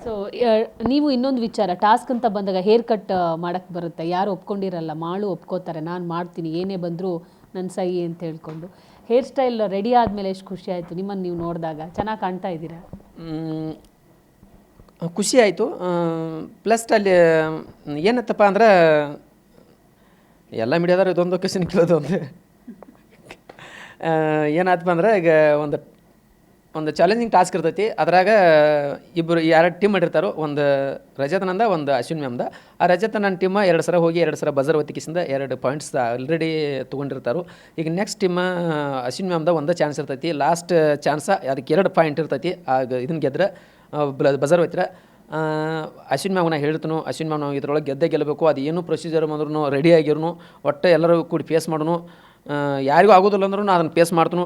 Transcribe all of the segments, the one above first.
So ನೀವು ಇನ್ನೊಂದು ವಿಚಾರ ಟಾಸ್ಕ್ ಅಂತ ಬಂದಾಗ ಹೇರ್ ಕಟ್ ಮಾಡಕ್ಕೆ ಬರುತ್ತೆ, ಯಾರು ಒಪ್ಕೊಂಡಿರಲ್ಲ, ಮಾಡು ಒಪ್ಕೋತಾರೆ, ನಾನು ಮಾಡ್ತೀನಿ ಏನೇ ಬಂದರೂ ನನ್ನ ಸಹಿ ಅಂತ ಹೇಳ್ಕೊಂಡು. ಹೇರ್ ಸ್ಟೈಲ್ ರೆಡಿ ಆದಮೇಲೆ ಎಷ್ಟು ಖುಷಿ ಆಯಿತು ನಿಮ್ಮನ್ನು ನೀವು ನೋಡಿದಾಗ? ಚೆನ್ನಾಗಿ ಕಾಣ್ತಾ ಇದ್ದೀರಾ. ಖುಷಿ ಆಯಿತು. ಪ್ಲಸ್ ಅಲ್ಲಿ ಏನತ್ತಪ್ಪ ಅಂದ್ರೆ ಎಲ್ಲ ಮೀಡಿಯಾದವ್ರು ಇದೊಂದು ಕ್ವಶನ್ ಕೇಳೋದು ಅಂದರೆ ಏನಾಯ್ತಪ್ಪ ಅಂದ್ರೆ ಈಗ ಒಂದು ಚಾಲೆಂಜಿಂಗ್ ಟಾಸ್ಕ್ ಇರ್ತೈತಿ. ಅದ್ರಾಗ ಇಬ್ಬರು 2 ಟೀಮ್ ಮಾಡಿರ್ತಾರೋ, ಒಂದು ರಜತನಂದ ಒಂದು ಅಶ್ವಿನ್ ಮ್ಯಾಮ್ದ. ಆ ರಜತ ನನ್ನ ಟೀಮ 2 ಸಲ ಹೋಗಿ 2 ಸಲ ಬಜರ್ ಒತ್ತಿಕಿಸಿಂದ 2 ಪಾಯಿಂಟ್ಸ್ ಆಲ್ರೆಡಿ ತೊಗೊಂಡಿರ್ತಾರೋ. ಈಗ ನೆಕ್ಸ್ಟ್ ಟೀಮ್ ಅಶ್ವಿನ್ ಮ್ಯಾಮ್ದ ಒಂದು ಚಾನ್ಸ್ ಇರ್ತೈತಿ, ಲಾಸ್ಟ್ ಚಾನ್ಸ, ಅದಕ್ಕೆ 2 ಪಾಯಿಂಟ್ ಇರ್ತೈತಿ. ಆಗ ಇದನ್ನು ಗೆದ್ರೆ ಬಜರ್ ಒತ್ತಿರ ಅಶ್ವಿನ್ ಮ್ಯಾಮ್ನ ಹೇಳ್ತನು, ಅಶ್ವಿನ್ ಮ್ಯಾಮ್ ನಾವು ಇದ್ರೊಳಗೆ ಗೆದ್ದೇ ಗೆಲ್ಲಬೇಕು, ಅದು ಏನು ಪ್ರೊಸೀಜರ್ ಬಂದ್ರೂ ರೆಡಿ ಆಗಿರೋನು, ಒಟ್ಟು ಎಲ್ಲರೂ ಕೂಡಿ ಫೇಸ್ ಮಾಡೋನು, ಯಾರಿಗೂ ಆಗೋದಿಲ್ಲ ಅಂದ್ರೂ ನಾನು ಅದನ್ನು ಫೇಸ್ ಮಾಡ್ತನು,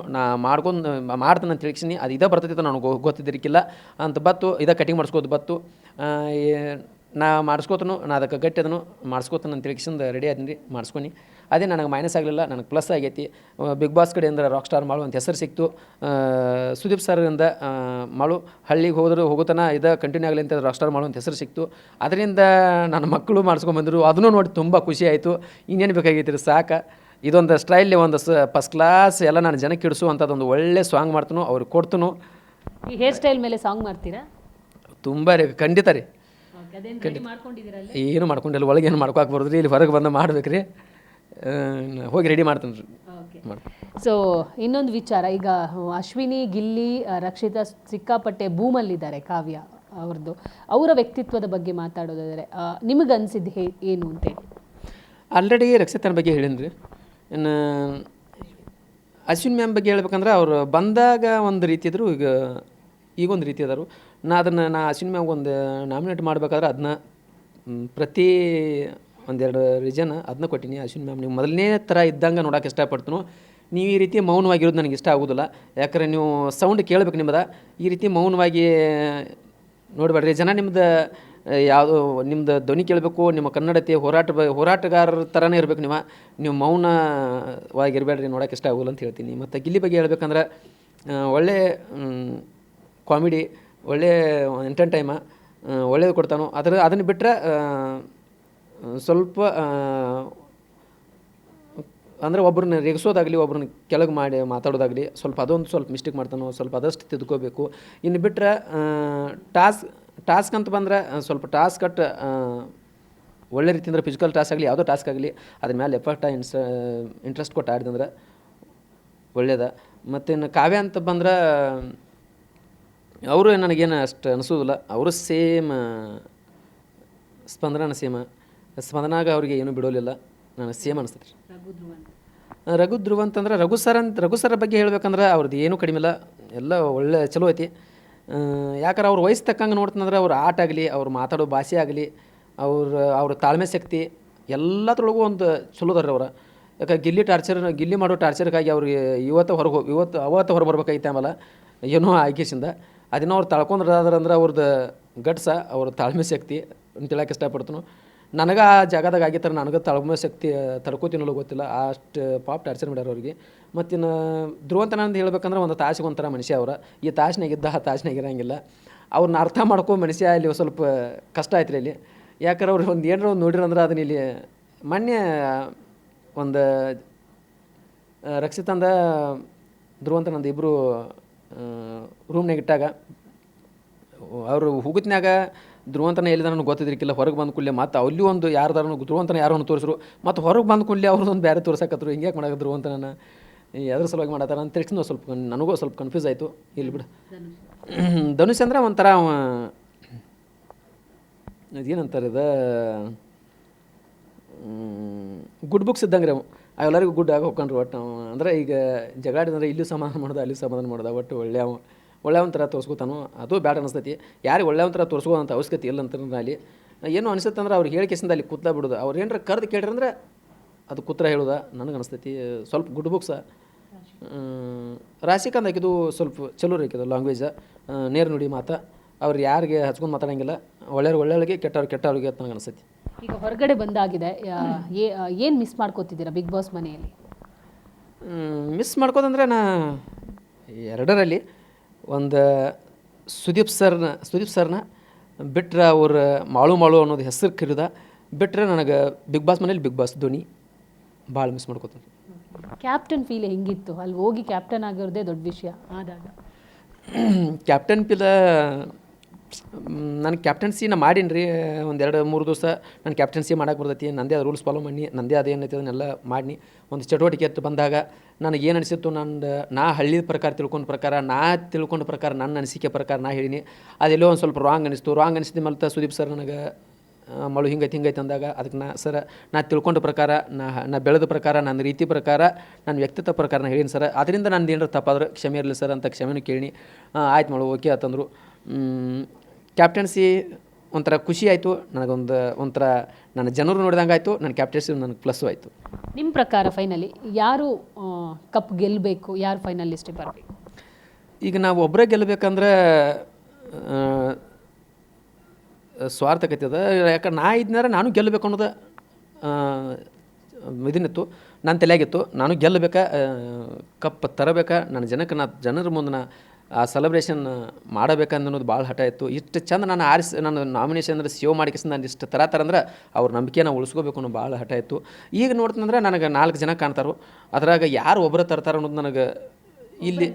ಮಾಡ್ತಾನೆ ಅಂತ ತಿಳಿಸಿನಿ. ಅದು ಇದೇ ಬರ್ತೈತೆ ನನಗೆ ಗೊತ್ತಿದ್ದಿರಕ್ಕಿಲ್ಲ ಅಂತ ಬತ್ತು, ಇದೇ ಕಟಿಂಗ್ ಮಾಡಿಸ್ಕೋದು ಬತ್ತು. ನಾ ಮಾಡಿಸ್ಕೋತನು, ನಾ ಅದಕ್ಕೆ ಗಟ್ಟಿ ಅದನ್ನು ಮಾಡಿಸ್ಕೋತಾನೆ ಅಂತ ತಿಳಿಸಿಂದ ರೆಡಿ ಆದೀನಿ ರೀ, ಮಾಡಿಸ್ಕೊನಿ. ಅದೇ ನನಗೆ ಮೈನಸ್ ಆಗಲಿಲ್ಲ, ನನಗೆ ಪ್ಲಸ್ ಆಗೈತಿ. ಬಿಗ್ ಬಾಸ್ ಕಡೆಯಿಂದ ರಾಕ್ ಸ್ಟಾರ್ ಮಾಡು ಅಂತ ಹೆಸರು ಸಿಕ್ತು. ಸುದೀಪ್ ಸರಿಂದ ಮಾಡು ಹಳ್ಳಿಗೆ ಹೋಗೋತನ ಇದು ಕಂಟಿನ್ಯೂ ಆಗಲಿ ಅಂತ ರಾಕ್ ಸ್ಟಾರ್ ಮಾಡು ಅಂತ ಹೆಸರು ಸಿಕ್ತು. ಅದರಿಂದ ನನ್ನ ಮಕ್ಕಳು ಮಾಡಿಸ್ಕೊಂಬಂದರು, ಅದನ್ನು ನೋಡಿ ತುಂಬ ಖುಷಿ ಆಯಿತು. ಇನ್ನೇನು ಬೇಕಾಗೈತಿ ರೀ, ಸಾಕು. ಇದೊಂದು ಸ್ಟೈಲಿ ಒಂದು ಫಸ್ಟ್ ಕ್ಲಾಸ್ ಎಲ್ಲ ನಾನು ಜನಕ್ಕೆ ಇಡಿಸುವಂಥದ್ದೊಂದು ಒಳ್ಳೆ ಸಾಂಗ್ ಮಾಡ್ತನು, ಅವ್ರಿಗೆ ಕೊಡ್ತನು. ಈ ಹೇರ್ ಸ್ಟೈಲ್ ಮೇಲೆ ಸಾಂಗ್ ಮಾಡ್ತೀರಾ? ತುಂಬ ರೀ, ಖಂಡಿತ ರೀ. ಏನು ಮಾಡ್ಕೊಂಡಿಲ್ಲ, ಒಳಗೆ ಏನು ಮಾಡ್ಕೋಕೆ ಬರೋದ್ರಿ, ಇಲ್ಲಿ ಹೊರಗೆ ಬಂದು ಮಾಡ್ಬೇಕು ರೀ, ಹೋಗಿ ರೆಡಿ ಮಾಡ್ತೀನಿ ರೀ. ಸೊ ಇನ್ನೊಂದು ವಿಚಾರ, ಈಗ ಅಶ್ವಿನಿ, ಗಿಲ್ಲಿ, ರಕ್ಷಿತಾ ಸಿಕ್ಕಾಪಟ್ಟೆ ಬೂಮಲ್ಲಿದ್ದಾರೆ. ಕಾವ್ಯ ಅವ್ರದ್ದು, ಅವರ ವ್ಯಕ್ತಿತ್ವದ ಬಗ್ಗೆ ಮಾತಾಡೋದಾದರೆ ನಿಮಗೆ ಅನಿಸಿದ್ದು ಏನು ಅಂತೇಳಿ? ಆಲ್ರೆಡಿ ರಕ್ಷಿತನ ಬಗ್ಗೆ ಹೇಳೀನಿ ರೀ. ಇನ್ನು ಅಶ್ವಿನ್ ಮ್ಯಾಮ್ ಬಗ್ಗೆ ಹೇಳ್ಬೇಕಂದ್ರೆ ಅವ್ರು ಬಂದಾಗ ಒಂದು ರೀತಿ ಇದ್ದರು, ಈಗೊಂದು ರೀತಿ ಅದಾರು. ನಾ ಅಶ್ವಿನ್ ಮ್ಯಾಮ್ಗೆ ಒಂದು ನಾಮಿನೇಟ್ ಮಾಡಬೇಕಾದ್ರೆ ಅದನ್ನ ಪ್ರತಿ 1-2 ರೀಸನ್ ಅದನ್ನ ಕೊಟ್ಟಿನಿ. ಅಶ್ವಿನ್ ಮ್ಯಾಮ್ ನೀವು ಮೊದಲನೇ ಥರ ಇದ್ದಂಗೆ ನೋಡೋಕೆ ಇಷ್ಟಪಡ್ತೀನಿ. ನೀವು ಈ ರೀತಿ ಮೌನವಾಗಿರೋದು ನನಗೆ ಇಷ್ಟ ಆಗೋದಿಲ್ಲ, ಯಾಕಂದರೆ ನೀವು ಸೌಂಡ್ ಕೇಳಬೇಕು ನಿಮ್ಮದು. ಈ ರೀತಿ ಮೌನವಾಗಿ ನೋಡಬೇಡ್ರಿ, ಜನ ಯಾವುದು ನಿಮ್ಮದು ಧ್ವನಿ ಕೇಳಬೇಕು, ನಿಮ್ಮ ಕನ್ನಡತೆ ಹೋರಾಟಗಾರರ ಥರನೇ ಇರಬೇಕು. ನೀವು ಮೌನವಾಗಿರಬೇಡ್ರಿ, ನೋಡೋಕೆ ಇಷ್ಟ ಆಗೋಲ್ಲ ಅಂತ ಹೇಳ್ತೀನಿ. ಮತ್ತು ಗಿಲ್ಲಿ ಬಗ್ಗೆ ಹೇಳ್ಬೇಕಂದ್ರೆ ಒಳ್ಳೆ ಕಾಮಿಡಿ, ಒಳ್ಳೆ ಎಂಟರ್ಟೈಮ, ಒಳ್ಳೇದು ಕೊಡ್ತಾನೋ. ಅದನ್ನು ಬಿಟ್ಟರೆ ಸ್ವಲ್ಪ ಅಂದರೆ ಒಬ್ಬರನ್ನ ರೇಗಿಸೋದಾಗಲಿ, ಒಬ್ಬರನ್ನ ಕೆಳಗೆ ಮಾಡಿ ಮಾತಾಡೋದಾಗಲಿ, ಅದೊಂದು ಸ್ವಲ್ಪ ಮಿಸ್ಟೇಕ್ ಮಾಡ್ತಾನೋ, ಸ್ವಲ್ಪ ಅದಷ್ಟು ತಿದ್ಕೋಬೇಕು. ಇನ್ನು ಬಿಟ್ಟರೆ ಟಾಸ್ಕ್ ಅಂತ ಬಂದರೆ ಸ್ವಲ್ಪ ಟಾಸ್ಕ್ ಒಳ್ಳೆ ರೀತಿಯಿಂದ ಫಿಸಿಕಲ್ ಟಾಸ್ಕ್ ಆಗಲಿ, ಯಾವುದೋ ಟಾಸ್ಕ್ ಆಗಲಿ, ಅದ್ರ ಮೇಲೆ ಇಂಟ್ರೆಸ್ಟ್ ಕೊಟ್ಟು ಆಡಿದಂದ್ರೆ ಒಳ್ಳೇದ. ಮತ್ತು ಇನ್ನು ಕಾವ್ಯ ಅಂತ ಬಂದ್ರೆ ಅವರು ನನಗೇನು ಅಷ್ಟು ಅನಿಸೋದಿಲ್ಲ. ಅವರು ಸೇಮ್ ಸ್ಪಂದನಾಗ ಅವ್ರಿಗೆ ಏನೂ ಬಿಡೋಲಿಲ್ಲ, ನನಗೆ ಸೇಮ್ ಅನಿಸ್ತದೆ. ರಘು ಧ್ರುವ ಅಂತಂದ್ರೆ ರಘು ಸರ್ ಬಗ್ಗೆ ಹೇಳ್ಬೇಕಂದ್ರೆ ಅವ್ರದ್ದು ಏನೂ ಕಡಿಮೆ ಇಲ್ಲ, ಎಲ್ಲ ಒಳ್ಳೆ ಚಲೋ ಐತಿ. ಯಾಕಂದ್ರೆ ಅವ್ರ ವಯಸ್ಸು ತಕ್ಕಂಗೆ ನೋಡ್ತಂದ್ರೆ ಅವ್ರ ಆಟ ಆಗಲಿ, ಅವ್ರು ಮಾತಾಡೋ ಭಾಷೆ ಆಗಲಿ, ಅವ್ರ ತಾಳ್ಮೆ ಶಕ್ತಿ ಎಲ್ಲದ್ರೊಳಗೂ ಒಂದು ಚಲೋದಾರ್ರಿ ಅವ್ರು. ಯಾಕೆ ಗಿಲ್ಲಿ ಮಾಡೋ ಟಾರ್ಚರ್ಗಾಗಿ ಅವ್ರಿಗೆ ಅವತ್ತು ಹೊರ ಬರ್ಬೇಕಾಗಿತ್ತು. ಆಮೇಲೆ ಏನೋ ಆಗಿಸಿಂದ ಅದನ್ನು ಅವ್ರು ತಳ್ಕೊಂಡ್ರಾದ್ರೆ ಅವ್ರದ್ದು ಗಟ್ಸ, ಅವ್ರ ತಾಳ್ಮೆ ಶಕ್ತಿ ಅಂತ ಹೇಳಕ್ಕೆ ಇಷ್ಟಪಡ್ತೀನಿ. ನನಗೆ ಆ ಜಾಗದಾಗ ಆಗಿತ್ತಾರೆ, ನನಗೆ ತಾಳ್ಮೆ ಶಕ್ತಿ ತಡ್ಕೋತೀನಲ್ಲೋ ಗೊತ್ತಿಲ್ಲ, ಅಷ್ಟು ಪಾಪ್ ಟಾರ್ಚರ್ ಮಾಡ್ಯಾರ ಅವ್ರಿಗೆ. ಮತ್ತಿನ್ನು ಧ್ರುವಂತನಂದು ಹೇಳ್ಬೇಕಂದ್ರೆ ಒಂದು ತಾಸಿಗೆ ಒಂಥರ ಮನುಷ್ಯ. ಈ ತಾಸಿನಾಗಿದ್ದ ಆ ತಾಸಿನಾಗಿರಂಗಿಲ್ಲ. ಅವ್ರನ್ನ ಅರ್ಥ ಮಾಡ್ಕೊ ಮನುಷ್ಯ ಇಲ್ಲಿ ಸ್ವಲ್ಪ ಕಷ್ಟ ಆಯ್ತು ರೀ ಇಲ್ಲಿ. ಯಾಕಂದ್ರೆ ಅವ್ರು ಏನಾರ ಒಂದು ನೋಡಿರಂದ್ರೆ ಅದನ್ನ ಇಲ್ಲಿ ಮೊನ್ನೆ ಒಂದು ರಕ್ಷಿತಂದ ಧ್ರುವಂತನಂದು ಇಬ್ಬರು ರೂಮ್ನಾಗ ಇಟ್ಟಾಗ ಅವರು ಹುಗುತ್ನಾಗ ಧ್ರುವಂತನ ಎಲ್ಲಿದ ನನಗೆ ಗೊತ್ತಿದ್ರಿಕ್ಕಿಲ್ಲ. ಹೊರಗೆ ಬಂದ ಕೂಡಲೇ ಮತ್ತು ಅಲ್ಲಿ ಒಂದು ಯಾರ್ದಾರು ಧ್ರುವಂತನ ಯಾರನ್ನು ತೋರಿಸ್ರು, ಮತ್ತು ಹೊರಗೆ ಬಂದ ಕೂಡಲೇ ಅವ್ರದ್ದೊಂದು ಬೇರೆ ತೋರ್ಸಕತ್ರು. ಹಿಂಗೆ ಯಾಕೆ ಮಾಡಕ್ಕೆ ಧ್ರುವಂತನ ಎದ್ರ ಸಲುವಾಗಿ ಮಾಡತ್ತಾರ ಅಂತ ತಿಳಿಸಿ ನನಗೂ ಸ್ವಲ್ಪ ಕನ್ಫ್ಯೂಸ್ ಆಯಿತು. ಇಲ್ಲಿ ಬಿಡು, ಧನುಷ್ ಅಂದ್ರೆ ಒಂಥರ ಏನಂತಾರೆ ಇದು ಗುಡ್ ಬುಕ್ಸ್ ಇದ್ದಂಗೆ ರೀ. ಎಲ್ಲರಿಗೂ ಗುಡ್ ಆಗಿ ಹೋಗ್ಕೊಂಡ್ರು. ಒಟ್ಟು ಅಂದರೆ ಈಗ ಜಗಾಡಿದಂದ್ರೆ ಇಲ್ಲಿ ಸಮಾಧಾನ ಮಾಡೋದು, ಅಲ್ಲಿ ಸಮಾಧಾನ ಮಾಡೋದು. ಒಟ್ಟು ಒಳ್ಳೆ ಒಂಥರ ತೋರಿಸ್ಕೊತಾನು, ಅದು ಬ್ಯಾಡ ಅನಿಸ್ತೈತಿ. ಯಾರಿಗೆ ಒಳ್ಳೆ ಒಂಥರ ತೋರಿಸ್ಕೋವಂಥ ಅವಶ್ಯಕತೆ ಇಲ್ಲ ಅಂತಂದ್ರೆ ಅಲ್ಲಿ ಏನೋ ಅನಿಸುತ್ತೆ ಅಂದ್ರೆ ಅವ್ರಿಗೆ ಹೇಳಿಕೆಸಿಂದ ಅಲ್ಲಿ ಕೂತ್ಲಾ ಬಿಡೋದು. ಅವ್ರು ಏನಾರ ಕರೆದು ಕೇಳಿರಂದ್ರೆ ಅದು ಕೂತ್ರ ಹೇಳೋದ ನನಗೆ ಅನಿಸ್ತೈತಿ. ಸ್ವಲ್ಪ ಗುಡ್ ಬುಕ್ಸ ರಾಶಿಕಾಂತ್ ಹಾಕಿದ್ದು ಸ್ವಲ್ಪ ಚಲೋ ರೀಕಿದು ಲ್ಯಾಂಗ್ವೇಜ, ನೇರು ನುಡಿ ಮಾತು. ಅವ್ರು ಯಾರಿಗೆ ಹಚ್ಕೊಂಡು ಮಾತಾಡೋಂಗಿಲ್ಲ, ಒಳ್ಳೆಯವ್ರಿಗೆ ಕೆಟ್ಟವ್ರಿಗೆ ಅಂತ ನನಗೆ ಅನಿಸ್ತೈತಿ. ಈಗ ಹೊರಗಡೆ ಬಂದಾಗಿದೆ, ಏನು ಮಿಸ್ ಮಾಡ್ಕೋತಿದ್ದೀರಾ ಬಿಗ್ ಬಾಸ್ ಮನೆಯಲ್ಲಿ? ಮಿಸ್ ಮಾಡ್ಕೋದಂದ್ರೆ ನಾ ಎರಡರಲ್ಲಿ ಒಂದು ಸುದೀಪ್ ಸರ್ನ ಬಿಟ್ರೆ ಅವ್ರ ಮಾಳು ಅನ್ನೋದು ಹೆಸರು ಕರೀದ ಬಿಟ್ಟರೆ ನನಗೆ ಬಿಗ್ ಬಾಸ್ ಮನೇಲಿ ಬಿಗ್ ಬಾಸ್ ಧೋನಿ ಭಾಳ ಮಿಸ್ ಮಾಡ್ಕೋತೀನಿ. ಕ್ಯಾಪ್ಟನ್ ಫೀಲ್ ಹೆಂಗಿತ್ತು ಅಲ್ಲಿ ಹೋಗಿ ಕ್ಯಾಪ್ಟನ್ ಆಗಿರೋದೇ ದೊಡ್ಡ ವಿಷಯ ಆದಾಗ? ಕ್ಯಾಪ್ಟನ್ ಪಿಲ ನಾನು ಕ್ಯಾಪ್ಟನ್ಸಿ ನಾ ಮಾಡೀನಿ ರೀ. ಒಂದು 2-3 ದಿವಸ ನಾನು ಕ್ಯಾಪ್ಟನ್ಸಿ ಮಾಡಕ್ಕೆ ಬರ್ತೈತಿ. ನಂದೇ ಅದು ರೂಲ್ಸ್ ಫಾಲೋ ಮಾಡಿ ನಂದೇ ಅದೇನೈತೆ ಅದನ್ನೆಲ್ಲ ಮಾಡಿ ಒಂದು ಚಟುವಟಿಕೆ ಎತ್ತು ಬಂದಾಗ ನನಗೆ ಏನು ಅನಿಸಿತ್ತು, ನಾ ಹಳ್ಳಿ ಪ್ರಕಾರ ತಿಳ್ಕೊಂಡ ಪ್ರಕಾರ ನನ್ನ ಅನಿಸಿಕೆ ಪ್ರಕಾರ ನಾ ಹೇಳೀನಿ. ಅದೆಲ್ಲೋ ಒಂದು ಸ್ವಲ್ಪ ರಾಂಗ್ ಅನಿಸಿದ ಮೇಲೆ ಸುದೀಪ್ ಸರ್ ನನಗೆ ಮಳು ಹಿಂಗೈತೆ ಅಂದಾಗ ಅದಕ್ಕೆ ನಾ ತಿಳ್ಕೊಂಡ ಪ್ರಕಾರ ನಾ ಬೆಳೆದ ಪ್ರಕಾರ ನನ್ನ ರೀತಿ ಪ್ರಕಾರ ನನ್ನ ವ್ಯಕ್ತಿತ್ವ ಪ್ರಕಾರ ನಾನು ಹೇಳೀನಿ ಸರ್. ಅದರಿಂದ ನಂದು ಏನಾರು ತಪ್ಪಾದ್ರೆ ಕ್ಷಮೆ ಇರಲಿ ಸರ್ ಅಂತ ಕ್ಷಮೆನೂ ಕೇಳಿ ಆಯ್ತು ಮಳು ಓಕೆ ಆತಂದರು. ಕ್ಯಾಪ್ಟನ್ಸಿ ಒಂಥರ ಖುಷಿ ಆಯಿತು ಒಂಥರ ನನ್ನ ಜನರು ನೋಡಿದಂಗೆ ಆಯಿತು. ನನ್ನ ಕ್ಯಾಪ್ಟನ್ಸಿ ನನಗೆ ಪ್ಲಸ್ಸು ಆಯಿತು. ನಿಮ್ಮ ಪ್ರಕಾರ ಫೈನಲಿ ಯಾರು ಕಪ್ ಗೆಲ್ಲಬೇಕು, ಯಾರು ಫೈನಲಿಸ್ಟಿಗೆ ಬರಬೇಕು? ಈಗ ನಾವು ಒಬ್ಬರೇ ಗೆಲ್ಲಬೇಕಂದ್ರೆ ಸ್ವಾರ್ಥಕತೆ ಯಾಕಂದ್ರೆ ನಾ ಇದ್ನಾರ ನಾನು ಗೆಲ್ಲಬೇಕು ಅನ್ನೋದು ಇದನ್ನಿತ್ತು ನನ್ನ ತಲೆಯಾಗಿತ್ತು. ನಾನು ಗೆಲ್ಲಬೇಕಾ, ಕಪ್ ತರಬೇಕಾ, ನನ್ನ ಜನರ ಮುಂದೆ ಆ ಸೆಲೆಬ್ರೇಷನ್ ಮಾಡಬೇಕನ್ನೋದು ಭಾಳ ಹಠ ಇತ್ತು. ಇಷ್ಟು ಚಂದ ನನ್ನ ನಾಮಿನೇಷನ್ ಅಂದ್ರೆ ಸೇವ್ ಮಾಡಿಕೆಸ್ ನಾನು ಇಷ್ಟು ಅಂದ್ರೆ ಅವ್ರ ನಂಬಿಕೆನ ಉಳಿಸ್ಕೋಬೇಕು ಅನ್ನೋ ಭಾಳ ಹಠ ಇತ್ತು. ಈಗ ನೋಡ್ತಂದ್ರೆ ನನಗೆ 4 ಜನ ಕಾಣ್ತಾರೋ, ಅದ್ರಾಗ ಯಾರು ಒಬ್ಬರು ತರ್ತಾರೆ ಅನ್ನೋದು ನನಗೆ ಇಲ್ಲಿ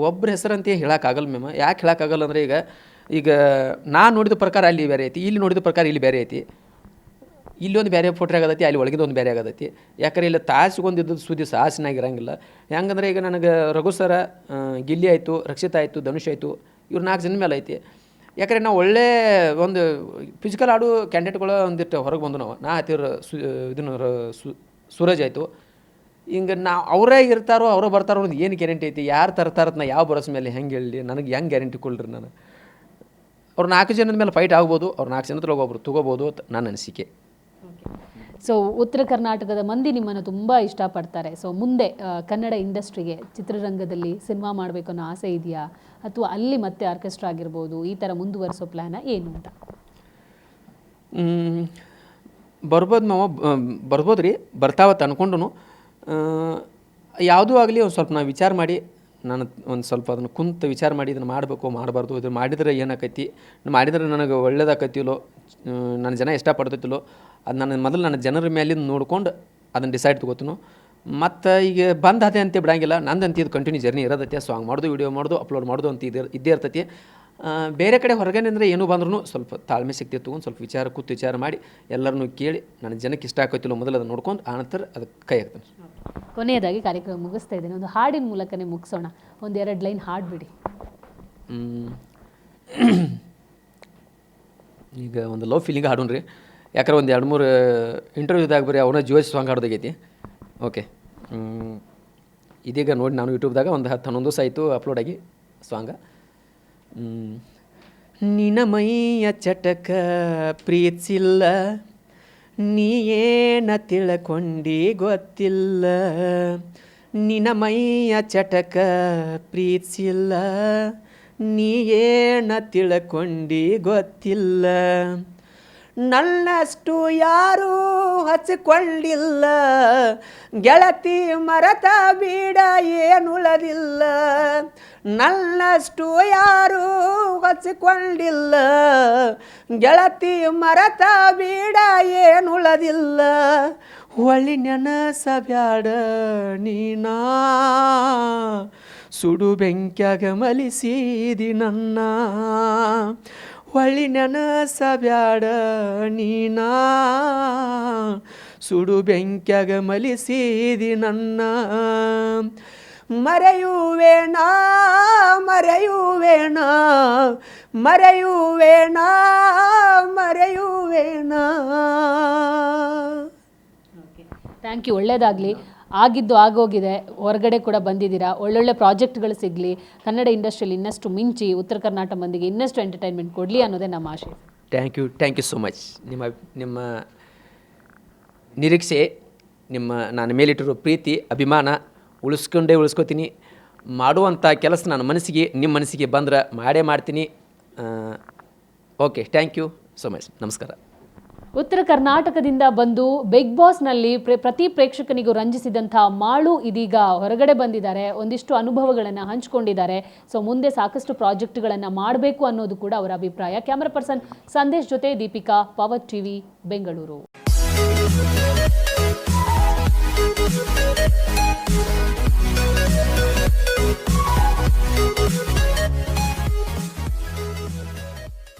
ಒಬ್ಬರ ಹೆಸರಂತೆ ಹೇಳೋಕ್ಕಾಗಲ್ಲ ಮ್ಯಾಮ್. ಯಾಕೆ ಹೇಳೋಕ್ಕಾಗಲ್ಲ ಅಂದರೆ ಈಗ ನಾನು ನೋಡಿದ ಪ್ರಕಾರ ಅಲ್ಲಿ ಬೇರೆ ಐತಿ, ಇಲ್ಲಿ ನೋಡಿದ ಪ್ರಕಾರ ಇಲ್ಲಿ ಬೇರೆ ಐತಿ. ಇಲ್ಲೊಂದು ಬೇರೆ ಫೋಟ್ರಿ ಆಗತೈತಿ, ಅಲ್ಲಿ ಒಳಗಿದ ಒಂದು ಬೇರೆ ಆಗತೈತಿ. ಯಾಕಂದ್ರೆ ಇಲ್ಲಿ ತಾಸಿಗೊಂದಿದ್ದು ಸುದ್ದಿ ಸಾಹಸಿನಾಗಿರಂಗಿಲ್ಲ. ಹೆಂಗಂದ್ರೆ ಈಗ ನನಗೆ ರಘು ಸರ, ಗಿಲ್ಲಿ ಆಯಿತು, ರಕ್ಷಿತಾ ಆಯಿತು, ಧನುಷ್ ಆಯಿತು, ಇವ್ರು 4 ಜನ ಮೇಲೆ ಐತಿ. ಯಾಕಂದರೆ ನಾವು ಒಳ್ಳೆ ಒಂದು ಫಿಸಿಕಲ್ ಆಡೋ ಕ್ಯಾಂಡಿಡೇಟ್ಗಳು ಒಂದಿಟ್ಟು ಹೊರಗೆ ಬಂದು ನಾ ಆಯ್ತಿವ್ರು ಸೂರಜ್ ಆಯಿತು. ಹಿಂಗೆ ಅವರೇ ಇರ್ತಾರೋ ಅವರೇ ಬರ್ತಾರೋ ಅನ್ನೋದು ಏನು ಗ್ಯಾರಂಟಿ ಐತಿ? ಯಾರು ತರ್ತಾರತ್ ನಾ ಯಾವ ಭರೋಸೆ ಮೇಲೆ ಹೆಂಗೆ ಹೇಳಿ? ನನಗೆ ಹೆಂಗೆ ಗ್ಯಾರಂಟಿ ಕೊಡ್ರಿ? ನಾನು ಅವ್ರು 4 ಜನದ ಮೇಲೆ ಫೈಟ್ ಆಗ್ಬೋದು, ಅವ್ರು 4 ಜನದಲ್ಲಿ ಒಬ್ಬರು ತೊಗೋಬೋದು ನನ್ನ ಅನಿಸಿಕೆ. ಸೊ ಉತ್ತರ ಕರ್ನಾಟಕದ ಮಂದಿ ನಿಮ್ಮನ್ನು ತುಂಬ ಇಷ್ಟಪಡ್ತಾರೆ. ಸೊ ಮುಂದೆ ಕನ್ನಡ ಇಂಡಸ್ಟ್ರಿಗೆ ಚಿತ್ರರಂಗದಲ್ಲಿ ಸಿನಿಮಾ ಮಾಡಬೇಕು ಅನ್ನೋ ಆಸೆ ಇದೆಯಾ, ಅಥವಾ ಅಲ್ಲಿ ಮತ್ತೆ ಆರ್ಕೆಸ್ಟ್ರಾ ಆಗಿರ್ಬೋದು ಈ ಥರ ಮುಂದುವರಿಸೋ ಪ್ಲ್ಯಾನ ಏನು ಅಂತ? ಬರ್ಬೋದು ರೀ, ಬರ್ತಾವತ್ತು ಅಂದ್ಕೊಂಡು ಯಾವುದೂ ಆಗಲಿ ಒಂದು ಸ್ವಲ್ಪ ನಾವು ವಿಚಾರ ಮಾಡಿ ನಾನು ಒಂದು ಸ್ವಲ್ಪ ಅದನ್ನು ಕುಂತು ವಿಚಾರ ಮಾಡಿ ಇದನ್ನು ಮಾಡಬೇಕು ಮಾಡಬಾರ್ದು, ಇದು ಮಾಡಿದರೆ ಏನಾಕೈತಿ, ಮಾಡಿದರೆ ನನಗೆ ಒಳ್ಳೇದಾಕೈತಿಲ್ಲೋ, ನನ್ನ ಜನ ಇಷ್ಟಪಡ್ತೈತಿಲ್ಲೋ, ಅದು ನನ್ನ ಜನರ ಮೇಲಿಂದ ನೋಡ್ಕೊಂಡು ಅದನ್ನು ಡಿಸೈಡ್ ತೊಗೋತೀನೋ. ಮತ್ತು ಈಗ ಅದೇ ಅಂತ ಬಿಡಂಗಿಲ್ಲ. ನಂದಂತ ಇದು ಕಂಟಿನ್ಯೂ ಜರ್ನಿ ಇರೋದೈತೆ. ಸಾಂಗ್ ಮಾಡೋದು, ವಿಡಿಯೋ ಮಾಡೋದು, ಅಪ್ಲೋಡ್ ಮಾಡೋದು ಅಂತ ಇದ್ದೇ ಇರ್ತೈತಿ. ಬೇರೆ ಕಡೆ ಹೊರಗೇನೆಂದರೆ ಏನೂ ಬಂದ್ರೂ ಸ್ವಲ್ಪ ತಾಳ್ಮೆ ಶಕ್ತಿ ತೊಗೊಂಡು ಸ್ವಲ್ಪ ವಿಚಾರ ಮಾಡಿ ಎಲ್ಲರನ್ನೂ ಕೇಳಿ ನನ್ನ ಜನಕ್ಕೆ ಇಷ್ಟ ಆಕೈತಿಲ್ಲೋ ಮೊದಲು ಅದನ್ನು ನೋಡ್ಕೊಂಡು ಆನಂತರ ಅದಕ್ಕೆ ಕೈ ಹಾಕ್ತಾನೆ. ಕೊನೆಯದಾಗಿ ಕಾರ್ಯಕ್ರಮ ಮುಗಿಸ್ತಾ ಇದ್ದೇನೆ, ಒಂದು ಹಾಡಿನ ಮೂಲಕನೇ ಮುಗಿಸೋಣ. 1-2 ಲೈನ್ ಹಾಡ್ಬಿಡಿ. ಈಗ ಒಂದು ಲವ್ ಫೀಲಿಂಗ್ ಹಾಡೋಣ ರೀ. ಯಾಕಂದ್ರೆ ಒಂದು 2-3 ಇಂಟರ್ವ್ಯೂದಾಗ ಬರೀ ಅವನ ಜೋಶ್ ಸಾಂಗ್ ಹಾಡೋದಾಗೈತಿ. ಓಕೆ, ಇದೀಗ ನೋಡಿ ನಾನು ಯೂಟ್ಯೂಬ್ದಾಗ ಒಂದು 10-11 ದಿವಸ ಆಯಿತು ಅಪ್ಲೋಡ್ ಆಗಿ ಸಾಂಗ. ನಿನ್ನ ಮೈಯ ಚಟಕ ಪ್ರೀತಿಸಿಲ್ಲ, ನೀ ಏನ ತಿಳ್ಕೊಂಡಿ ಗೊತ್ತಿಲ್ಲ. ನಿನ್ನ ಮೈಯ ಚಟಕ ಪ್ರೀತಿಸಿಲ್ಲ, ನೀ ಏನ ತಿಳ್ಕೊಂಡಿ ಗೊತ್ತಿಲ್ಲ. ನನ್ನಷ್ಟು ಯಾರೂ ಹಚ್ಚಿಕೊಂಡಿಲ್ಲ, ಗೆಳತಿ ಮರತ ಬೀಡ ಏನುಳದಿಲ್ಲ. ನನ್ನಷ್ಟು ಯಾರೂ ಹಚ್ಚಿಕೊಂಡಿಲ್ಲ, ಗೆಳತಿ ಮರತ ಬೀಡ ಏನುಳದಿಲ್ಲ. ಹೊಳ್ಳಿ ನೆನಸಬ್ಯಾಡ ನೀನಾ, ಸುಡು ಬೆಂಕ್ಯಾಗ ಮಲಿಸಿದಿ ನನ್ನ. ಹೊಳ್ಳಿ ನೆನಸಬ್ಯಾಡ ನೀನಾ, ಸುಡು ಬೆಂಕ್ಯಾಗ ಮಲಿಸಿದಿ ನನ್ನ. ಮರೆಯುವೇಣ ಮರೆಯುವೇಣ ಮರೆಯುವೇಣ ಮರೆಯುವೇಣ. ಥ್ಯಾಂಕ್ ಯು, ಒಳ್ಳೆಯದಾಗಲಿ. ಆಗಿದ್ದು ಆಗೋಗಿದೆ, ಹೊರಗಡೆ ಕೂಡ ಬಂದಿದ್ದೀರಾ, ಒಳ್ಳೊಳ್ಳೆ ಪ್ರಾಜೆಕ್ಟ್ಗಳು ಸಿಗಲಿ, ಕನ್ನಡ ಇಂಡಸ್ಟ್ರಿಯಲ್ಲಿ ಇನ್ನಷ್ಟು ಮಿಂಚಿ ಉತ್ತರ ಕರ್ನಾಟಕ ಮಂದಿಗೆ ಇನ್ನಷ್ಟು ಎಂಟರ್ಟೈನ್ಮೆಂಟ್ ಕೊಡಲಿ ಅನ್ನೋದೇ ನಮ್ಮ ಆಶೆ. Thank you so much. ನಿಮ್ಮ ನಿರೀಕ್ಷೆ, ನಾನು ಮೇಲಿಟ್ಟಿರೋ ಪ್ರೀತಿ ಅಭಿಮಾನ ಉಳಿಸ್ಕೋತೀನಿ. ಮಾಡುವಂಥ ಕೆಲಸ ನಿಮ್ಮ ಮನಸ್ಸಿಗೆ ಬಂದ್ರೆ ಮಾಡೇ ಮಾಡ್ತೀನಿ. Okay, thank you so much. ನಮಸ್ಕಾರ. ಉತ್ತರ ಕರ್ನಾಟಕದಿಂದ ಬಂದು ಬಿಗ್ ಬಾಸ್ನಲ್ಲಿ ಪ್ರತಿ ಪ್ರೇಕ್ಷಕನಿಗೂ ರಂಜಿಸಿದಂಥ ಮಾಳು ಇದೀಗ ಹೊರಗಡೆ ಬಂದಿದ್ದಾರೆ. ಒಂದಿಷ್ಟು ಅನುಭವಗಳನ್ನು ಹಂಚಿಕೊಂಡಿದ್ದಾರೆ. ಸೊ ಮುಂದೆ ಸಾಕಷ್ಟು ಪ್ರಾಜೆಕ್ಟ್ಗಳನ್ನು ಮಾಡಬೇಕು ಅನ್ನೋದು ಕೂಡ ಅವರ ಅಭಿಪ್ರಾಯ. ಕ್ಯಾಮರಾ ಪರ್ಸನ್ ಸಂದೇಶ್ ಜೊತೆ ದೀಪಿಕಾ, ಪವರ್ ಟಿವಿ, ಬೆಂಗಳೂರು.